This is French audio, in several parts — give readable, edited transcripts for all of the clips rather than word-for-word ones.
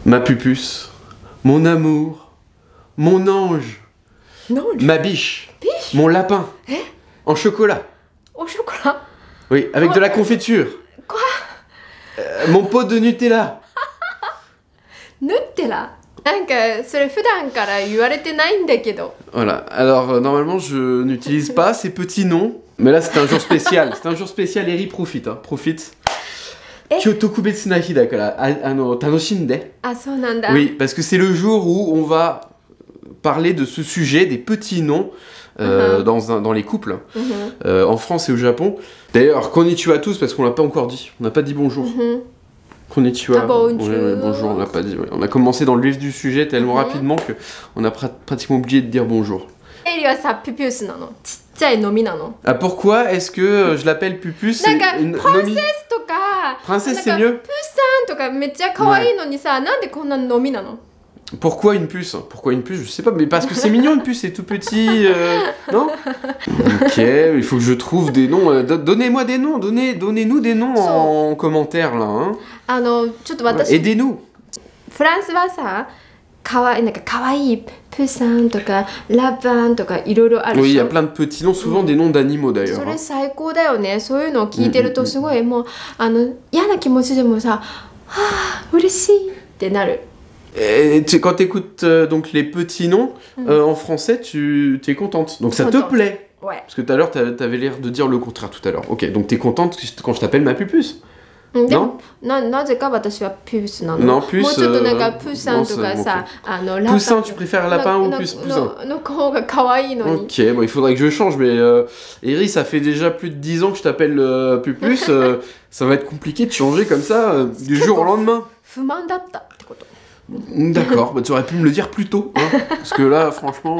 Ma pupus, mon amour, mon ange, ma biche, mon lapin, en chocolat. Au chocolat? Oui, avec de la confiture. Quoi? Mon pot de Nutella. Nutella? なんかそれ普段から言われてないんだけど。 Voilà, alors normalement je n'utilise pas ces petits noms, mais là c'est un jour spécial. C'est un jour spécial, Eri, profite, hein, profite. Kyotokubetsu na hi dakara, tanoshinde. Ah, そうなんだ。 Oui, parce que c'est le jour où on va parler de ce sujet, des petits noms dans les couples, en France et au Japon. D'ailleurs, konnichiwa à tous, parce qu'on l'a pas encore dit. On n'a pas dit bonjour. Konnichiwa. Bonjour. Ouais, bonjour, on l'a pas dit. Ouais. On a commencé dans le vif du sujet tellement rapidement qu'on a pratiquement oublié de dire bonjour. エリはさ、ピュピュスなの。ちっちゃい飲みなの。 Ah, pourquoi est-ce que je l'appelle Pupus? なんか、プリンセスとか、 Princesse, c'est なんか mieux. プーさんとかめっちゃ可愛いのにさ、なんでこんな飲みなの？ Pourquoi une puce? Pourquoi une puce? Je sais pas, mais parce que c'est mignon une puce, c'est tout petit, non? Ok, il faut que je trouve des noms. Donnez-moi des noms, donnez-nous des noms en commentaire là. Hein. ちょっと私、 Aidez-nous. フランスはさ、なんか可愛いプーさんとかラパンとかいろいろある Oui, il で y し a ょ。 plein de petits noms, souvent des noms d'animaux そ d'ailleurs. れ Hein. 最高だよね。そういうのを聞いてるとすごいもう嫌な気持ちでもさ、はあ嬉しいってなる。 Et quand t'écoutes donc les petits noms en français, tu es contente. Donc ça te Contente. plaît. Ouais. Parce que tout à l'heure, t'avais l'air de dire le contraire tout à l'heure. Ok, donc t'es contente quand je t'appelle ma pupus. でもなぜか私はピュースなの。 Non, puce. もうちょっとなんかプーさんとかさ、ラパン Poussin, tu préfères lapin ou puce? Poussin. の方が可愛いのに。 Ok, bon, il faudrait que je change, mais Eri, ça fait déjà plus de 10 ans que je t'appelle Pupus. Ça va être compliqué de changer comme ça du jour au lendemain. 不満だったってこと。 D'accord, bah, tu aurais pu me le dire plus tôt. Hein, parce que là, franchement,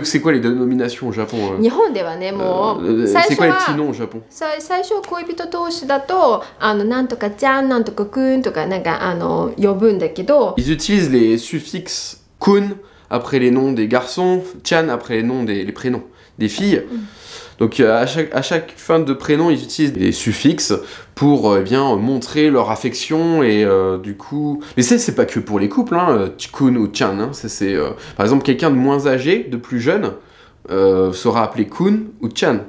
c'est quoi les dénominations au Japon 日本ではね、もう C'est 最初 quoi les は petits noms au Japon 最初恋人同士だとなんとかちゃんなんとかくんとかなんか呼ぶんだけど、 Ils utilisent les suffixes kun après les noms des garçons, chan après les noms les prénoms des filles. Donc à chaque fin de prénom, ils utilisent des suffixes pour eh bien montrer leur affection et du coup... Mais ça, c'est pas que pour les couples, hein, kun ou chan. Hein, ça, c'est, par exemple, quelqu'un de moins âgé, de plus jeune, sera appelé kun ou chan.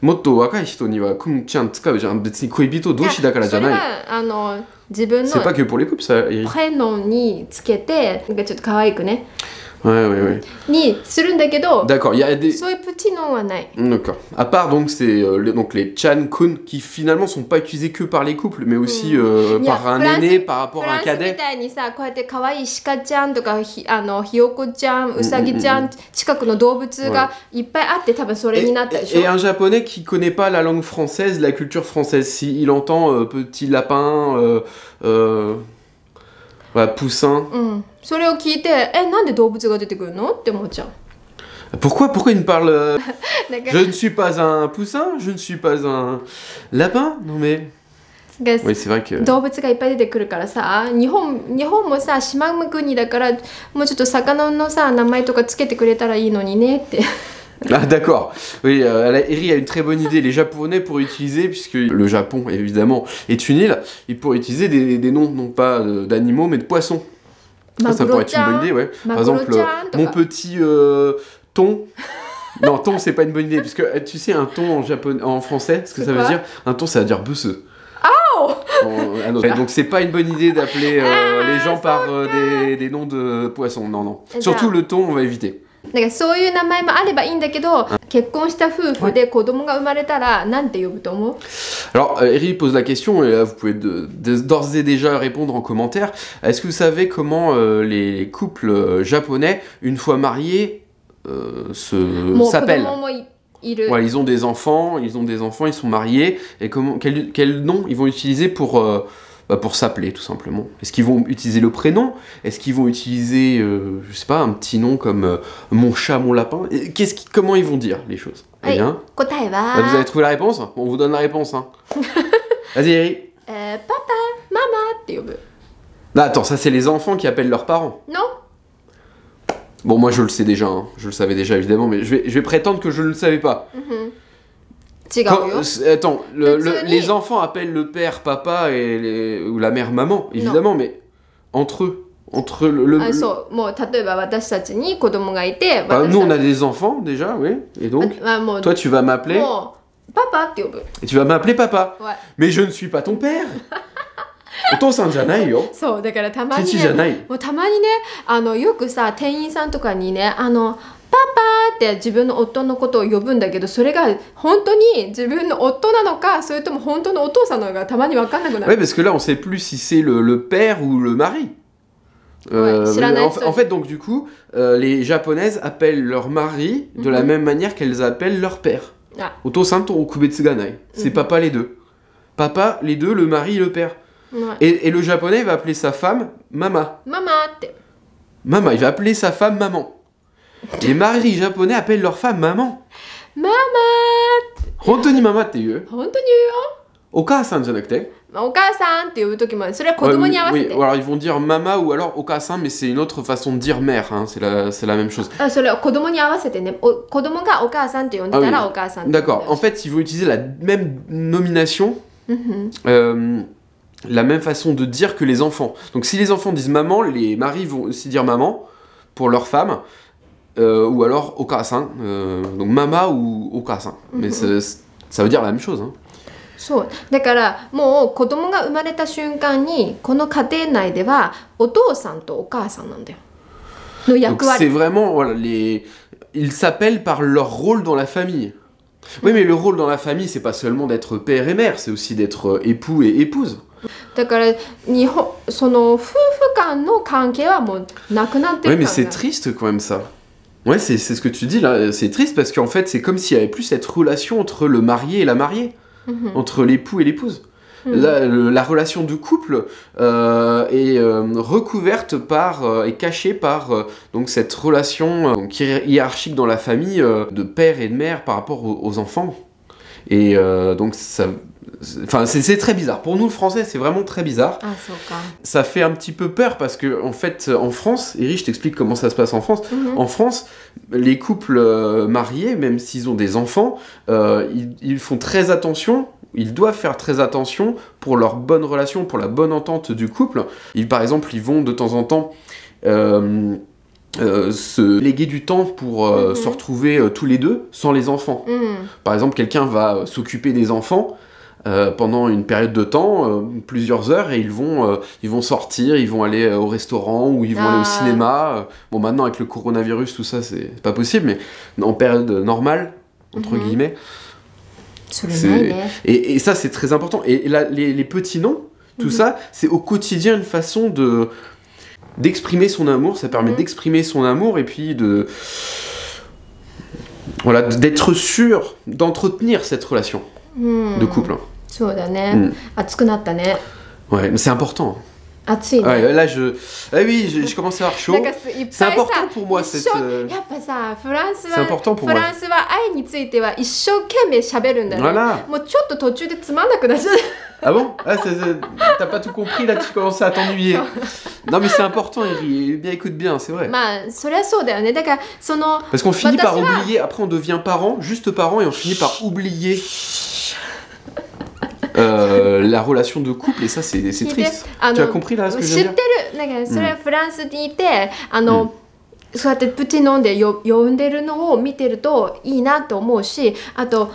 Motto wakai hito ni wa kun chan tsukauじゃん。別に恋人同士だからじゃない。それは自分 C'est pas の que pour les couples, ça, Eric. プレノンにつけてなんかちょっと可愛くね Ouais, ouais, ouais. にするんだけど、 D'accord, il y a des... そういうプチノンはない。 D'accord. À part donc, donc les chan-kun qui finalement sont pas utilisés que par les couples, mais aussi par un aîné, par rapport フ à ラ un ンスみ cadet. たいにさ、こうやって可愛い鹿ちゃんとかひよこちゃん、うさぎちゃん、近くの動物がいっぱいあって多分それになったでしょ。 Et un japonais qui connaît pas la langue française, la culture française, s'il entend petit lapin, voilà, poussin. それを聞いて、なんで動物が出てくるのって思っちゃう。 Pourquoi il me parle なんか Je ne suis pas un poussin, je ne suis pas un lapin. Non mais... Oui, c'est vrai que... 動物がいっぱい出てくるからさ、日本もさ、島国だからもうちょっと魚のさ、名前とかつけてくれたらいいのにねって。 Ah d'accord, oui, Eri a une très bonne idée, les japonais pourraient utiliser, puisque le Japon évidemment est une île, ils pourraient utiliser des noms non pas d'animaux mais de poissons. Ça pourrait être une bonne idée, ouais. Par exemple, mon petit thon. Non, thon c'est pas une bonne idée, parce que tu sais un thon en français, ce que ça veut dire? Un thon ça veut dire bœufeux. Donc c'est pas une bonne idée d'appeler les gens par des noms de poissons, non, non. Surtout le thon, on va éviter. だからそういう名前もあればいいんだけど、結婚した夫婦で子供が生まれたらなんて呼ぶと思う？ Alors, Eri pose la question, et là vous pouvez d'ores et déjà répondre en commentaire. Est-ce que vous savez comment les couples japonais, une fois mariés, もう子 s'appellent? 供もいる。 Ouais, ils ont des enfants, ils sont mariés, et quel nom ils vont utiliser pour s'appeler tout simplement? Est-ce qu'ils vont utiliser le prénom? Est-ce qu'ils vont utiliser, je sais pas, un petit nom comme mon chat, mon lapin? Comment ils vont dire les choses? Eh bien, 答えは、 vous avez trouvé la réponse? On vous donne la réponse, hein. Vas-y, Eri. パパ、ママって呼ぶ。 Non, attends, ça c'est les enfants qui appellent leurs parents. Non? Bon, moi je le sais déjà, hein. Je le savais déjà évidemment, mais je vais prétendre que je ne le savais pas. 違うよ。 Attends, Anthony. les enfants appellent le père papa ou la mère maman, évidemment, mais entre eux, entre le... そうもう例えば私たちに子供がいて Bah, 私 nous, on た a des enfants déjà, oui. Et donc, もう toi, tu vas m'appeler もうパパって呼ぶ et tu vas m'appeler papa. はい Mais je ne suis pas ton père. Oto-san janai yo. そうだからたまに Chichi ね janai. もうたまにねよくさ店員さんとかにねパパって自分の夫のことを呼ぶんだけどそれが本当に自分の夫なのかそれとも本当のお父さんなのかたまに分かんなくな Ouais, る parce que là, on sait plus si c'est le père ou le mari. Ouais, c'est la Mais next- en fait, donc du coup, les japonaises appellent leur mari de la même manière qu'elles appellent leur père. Ah. Oto-san to okubetsu ga nai. C'est papa les deux. Papa les deux, le mari et le père. はい Et le japonais va appeler sa femme mama. ママって Mama, il va appeler sa femme maman. Les maris japonais appellent leur femme maman. ママ Hontoni mama te yu. 本当に言うよ Oka-san janakute. まあお母さんって呼ぶ時もあるそれは子供に合わせ Oui, て alors ils vont dire mama ou alors oka-san, mais c'est une autre façon de dire mère, hein, c'est la même chose. あそれは子供に合わせてね子供がお母さんって呼んでたら Ah oui. お母さんって呼んで D'accord, en fait, ils vont utiliser la même nomination, la même façon de dire que les enfants. Donc si les enfants disent maman, les maris vont aussi dire maman pour leur femme, ou alors oka-san, donc mama ou oka-san. Mais ça veut dire la même chose. Hein. そうだからもう子供が生まれた瞬間にこの家庭内ではお父さんとお母さんなんだよの Donc 役 c'est 割 vraiment, voilà, ils s'appellent par leur rôle dans la famille. Oui, mais le rôle dans la famille, c'est pas seulement d'être père et mère, c'est aussi d'être époux et épouse. だからその夫婦間の関係はもうなくなって Oui, る mais から c'est triste quand même ça. Ouais, c'est ce que tu dis là, c'est triste parce qu'en fait, c'est comme s'il y avait plus cette relation entre le marié et la mariée, entre l'époux et l'épouse. Là, la relation de couple est recouverte par et cachée par donc cette relation donc hiérarchique dans la famille de père et de mère par rapport aux enfants. Et donc ça, enfin c'est très bizarre. Pour nous, le français, c'est vraiment très bizarre. あそうか Ça fait un petit peu peur parce que en fait, en France, Eri, je t'explique comment ça se passe en France. En France, les couples mariés, même s'ils ont des enfants, ils font très attention. Ils doivent faire très attention pour leur bonne relation, pour la bonne entente du couple. Par exemple, ils vont de temps en temps se léguer du temps pour se retrouver tous les deux sans les enfants. Par exemple, quelqu'un va s'occuper des enfants pendant une période de temps, plusieurs heures, et ils vont sortir, ils vont aller au restaurant ou ils vont aller au cinéma. Bon, maintenant avec le coronavirus, tout ça, c'est pas possible, mais en période normale, entre guillemets. それないね Et ça, c'est très important. Et là, les petits noms, tout ça, c'est au quotidien une façon d'exprimer son amour. Ça permet d'exprimer son amour et puis voilà, d'être sûr d'entretenir cette relation de couple. そうだね、熱くなったね Ouais, mais c'est important. 熱いね、 Ouais, là, oui, je commence à avoir chaud. なんかいっぱい C'est さ important pour moi, 一 cette... 生やっぱさフランス C'est は important pour フ moi. ランスは愛については一生懸命喋るんだね、 Voilà. もうちょっと途中でつまんなくなっちゃう Ah bon ah, t'as pas tout compris, là, tu commences à t'ennuyer. Non, mais c'est important, Eri. Bien, écoute bien, c'est vrai. まあそりゃそうだよねだからその Parce qu'on finit par 私は oublier, après on devient parent, juste parent, et on finit par oublier la relation de couple, et ça c'est 聞いて triste. あ Tu の as compris là ce que je 知 veux っ dire てるだからそれはフランスにいて、そうやってプチ飲んで呼んでるのを見てるといいなと思うしあと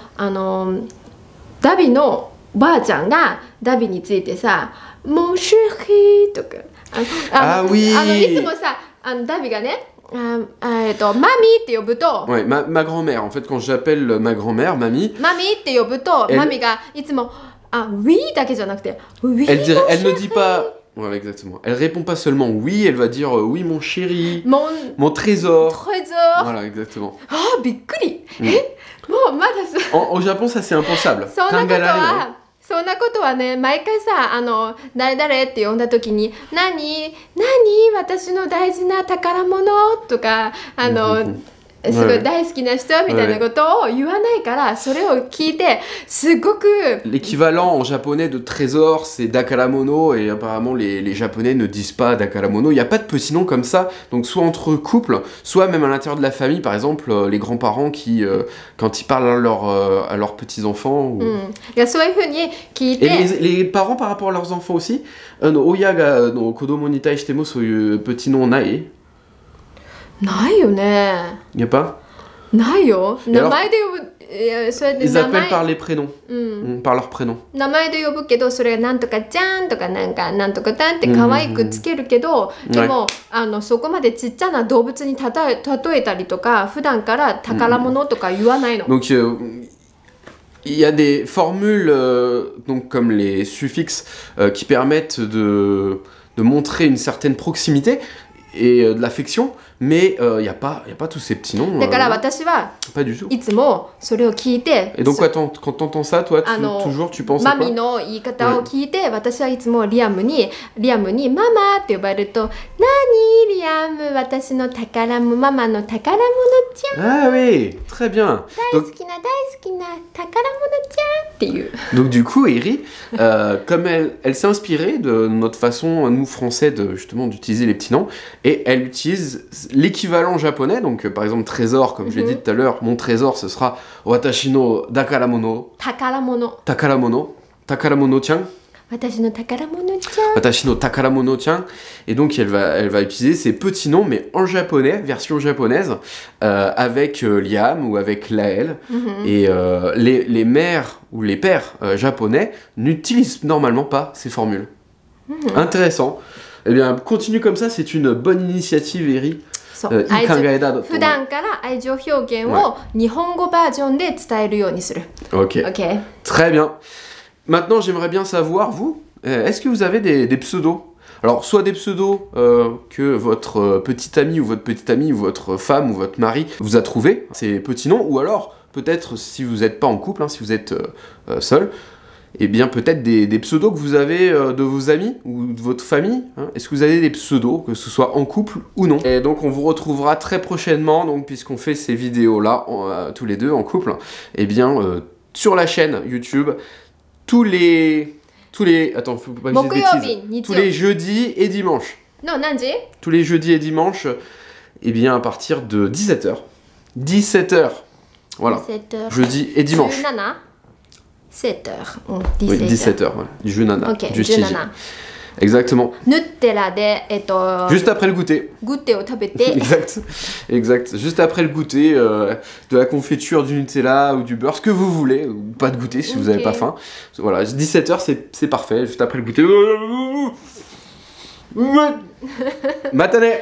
ダビのおばあちゃんがダビについてさ「モンシュヒー」とかいつもさダビがねマミーって呼ぶと Ouais, ma grand-mère, en fait, quand j'appelle ma grand-mère, mamie, マミーって呼ぶとマミがいつも「ウィー」だけじゃなくて「ウィー」 elle ne dit pas... Voilà, exactement. Elle répond pas seulement oui, elle va dire oui, mon chéri, mon mon trésor. trésor Voilà, exactement. あーびっくりもうまださ Au Japon, ça c'est impensable. そんなこと Tangarare, はそんなことはね毎回さ誰々って呼んだ時に何私の大事な宝物とかすごい大好きな人みたいなことを言わないから、それを聞いてすごく L'équivalent en japonais de trésor, c'est dakaramono, et apparemment les japonais ne disent pas dakaramono. Il n'y a pas de petits noms comme ça, donc soit entre couples, soit même à l'intérieur de la famille, par exemple les grands-parents qui, quand ils parlent à leurs petits-enfants. Ou... いやそういうふうに聞い Et て les parents par rapport à leurs enfants aussi, Oya ga no kodomo ni taishite mo soyu petit nom nai. ないよね Il n'y a pas? ないよ alors 名前で呼ぶそれで Ils 名 appellent 前 par les prénoms, par leurs prénoms. 名前で呼ぶけどそれがなんとかちゃんとかなんとかたんって可愛くつけるけど、でもそこまでちっちゃな動物に例えたりとか普段から宝物とか言わないの。 Donc il y a des formules donc comme les suffixes qui permettent de montrer une certaine proximité et de l'affection, mais il n'y a pas tous ces petits noms. だから私は Pas du tout. いつもそれを聞いて Et donc quand t'entends ça, toi, toujours tu penses à マ quoi? ミの言い方を聞いて、私はいつもリアムにママって呼ばれると、なにリアム、私の宝物、ママの宝物ちゃん、 Ah oui, très bien. 大好きな宝物ちゃんっていう。 Donc du coup, Eri, comme elle s'est inspirée de notre façon, nous Français, justement d'utiliser les petits noms, et elle utilise l'équivalent japonais, donc par exemple trésor, comme je l'ai dit tout à l'heure, mon trésor ce sera Watashi no dakaramono, 宝物、 takaramono-chan, 私の宝物ちゃん。 Watashi no takaramono-chan, et donc elle va utiliser ces petits noms, mais en japonais, version japonaise, avec Liam ou avec Laël, et les mères ou les pères japonais n'utilisent normalement pas ces formules. Intéressant. Eh bien, continue comme ça, c'est une bonne initiative, Eri. そう、いい考えだと思う。普段から愛情表現を日本語バージョンで伝えるようにする。 Ok. OK。 Très bien. Maintenant, j'aimerais bien savoir, vous, est-ce que vous avez des pseudos? Alors, soit des pseudos que votre petit ami ou votre petite amie ou votre femme ou votre mari vous a trouvé, ces petits noms, ou alors, peut-être, si vous n'êtes pas en couple, hein, si vous êtes seul, eh bien, peut-être des pseudos que vous avez de vos amis ou de votre famille, hein. Est-ce que vous avez des pseudos, que ce soit en couple ou non? Et donc, on vous retrouvera très prochainement, donc, puisqu'on fait ces vidéos-là, tous les deux en couple, eh bien, sur la chaîne YouTube, tous les attends, faut pas que je dise des bêtises. Tous les jeudis et dimanches. Non, 何時 Tous les jeudis et dimanches, eh bien à partir de 17h. 17h. Voilà. 17h。 Jeudi et dimanche. 17h。Oui, 17h, voilà. Du jeu nana. OK、 du chiji. 17。 Exactement. ヌッテラで、Juste après le goûter. グッテを食べて、 Exact. Juste après le goûter, de la confiture, du Nutella ou du beurre, ce que vous voulez, ou pas de goûter si vous n'avez pas faim. Voilà, 17h c'est parfait, juste après le goûter. Matane.